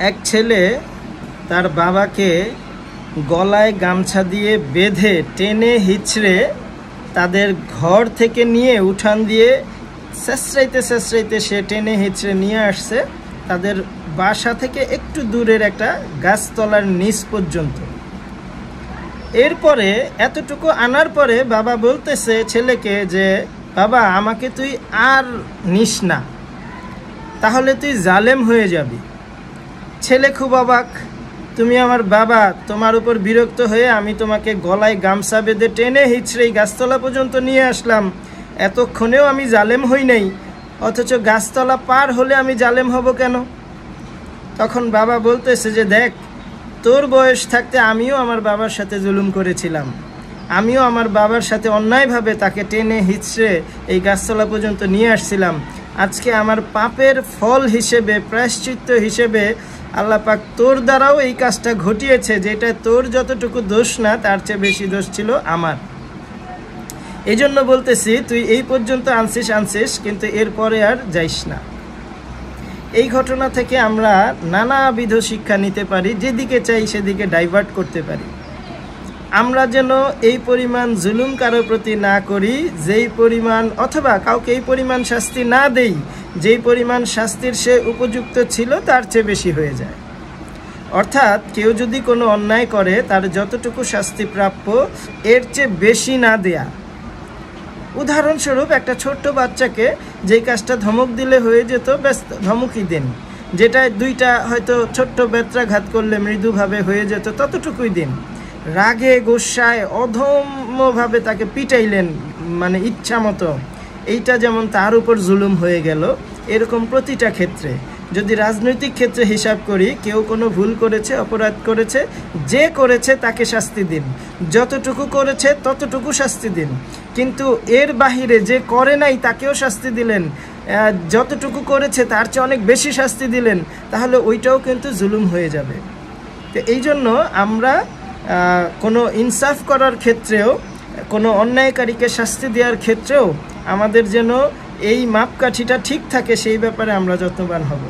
এক ছেলে তার বাবাকে গলায় গামছা দিয়ে বেঁধে টেনে হিচড়ে তাদের ঘর থেকে নিয়ে উঠান দিয়ে শেষরাইতে সে টেনে হিচড়ে নিয়ে আসছে তাদের বাসা থেকে একটু দূরের একটা গাছতলার নিচ পর্যন্ত। এরপরে এতটুকু আনার পরে বাবা বলতেছে ছেলেকে যে বাবা আমাকে তুই আর নিস না, তাহলে তুই জালেম হয়ে যাবি। ছেলে খুব অবাক, তুমি আমার বাবা, তোমার উপর বিরক্ত হয়ে আমি তোমাকে গলায় গামছা বেঁধে টেনে হিচড়ে গাছতলা পর্যন্ত নিয়ে আসলাম, এতক্ষণেও আমি জালেম হই নাই, অথচ গাছতলা পার হলে আমি জালেম হব কেন? তখন বাবা বলতেছে যে দেখ, তোর বয়স থাকতে আমিও আমার বাবার সাথে জুলুম করেছিলাম, আমিও আমার বাবার সাথে অন্যায়ভাবে তাকে টেনে হিচড়ে এই গাছতলা পর্যন্ত নিয়ে আসছিলাম। আজকে আমার পাপের ফল হিসেবে, প্রায়শ্চিত্ত হিসেবে আল্লাহ পাক তোর দ্বারাও এই কাজটা ঘটিয়েছে, যেটা তোর যতটুকু দোষ না তার চেয়ে বেশি দোষ ছিল আমার। এই জন্য বলতেছি তুই এই পর্যন্ত আনছিস, কিন্তু এরপরে আর যাইস না। এই ঘটনা থেকে আমরা নানাবিধ শিক্ষা নিতে পারি, যেদিকে চাই সেদিকে ডাইভার্ট করতে পারি। আমরা যেন এই পরিমাণ জুলুম কারো প্রতি না করি, যেই পরিমাণ, অথবা কাউকে এই পরিমাণ শাস্তি না দেই যেই পরিমাণ শাস্তির সে উপযুক্ত ছিল তার চেয়ে বেশি হয়ে যায়। অর্থাৎ কেউ যদি কোনো অন্যায় করে তার যতটুকু শাস্তি প্রাপ্য এর চেয়ে বেশি না দেয়া। উদাহরণস্বরূপ একটা ছোট্ট বাচ্চাকে যেই কাজটা ধমক দিলে হয়ে যেত, ব্যাস ধমকই দিন। যেটা দুইটা হয়তো ছোট্ট বেত্রাঘাত করলে মৃদুভাবে হয়ে যেত, ততটুকুই দিন। রাগে গোসায় অধম্যভাবে তাকে পিটাইলেন, মানে ইচ্ছা মতো, এইটা যেমন তার উপর জুলুম হয়ে গেল, এরকম প্রতিটা ক্ষেত্রে যদি রাজনৈতিক ক্ষেত্রে হিসাব করি, কেউ কোনো ভুল করেছে, অপরাধ করেছে, যে করেছে তাকে শাস্তি দিন, যতটুকু করেছে ততটুকু শাস্তি দিন। কিন্তু এর বাহিরে যে করে নাই তাকেও শাস্তি দিলেন, যতটুকু করেছে তার চেয়ে অনেক বেশি শাস্তি দিলেন, তাহলে ওইটাও কিন্তু জুলুম হয়ে যাবে। তো এই জন্য আমরা কোনো ইনসাফ করার ক্ষেত্রেও, কোনো অন্যায়কারীকে শাস্তি দেওয়ার ক্ষেত্রেও আমাদের যেন এই মাপকাঠিটা ঠিক থাকে, সেই ব্যাপারে আমরা যত্নবান হব।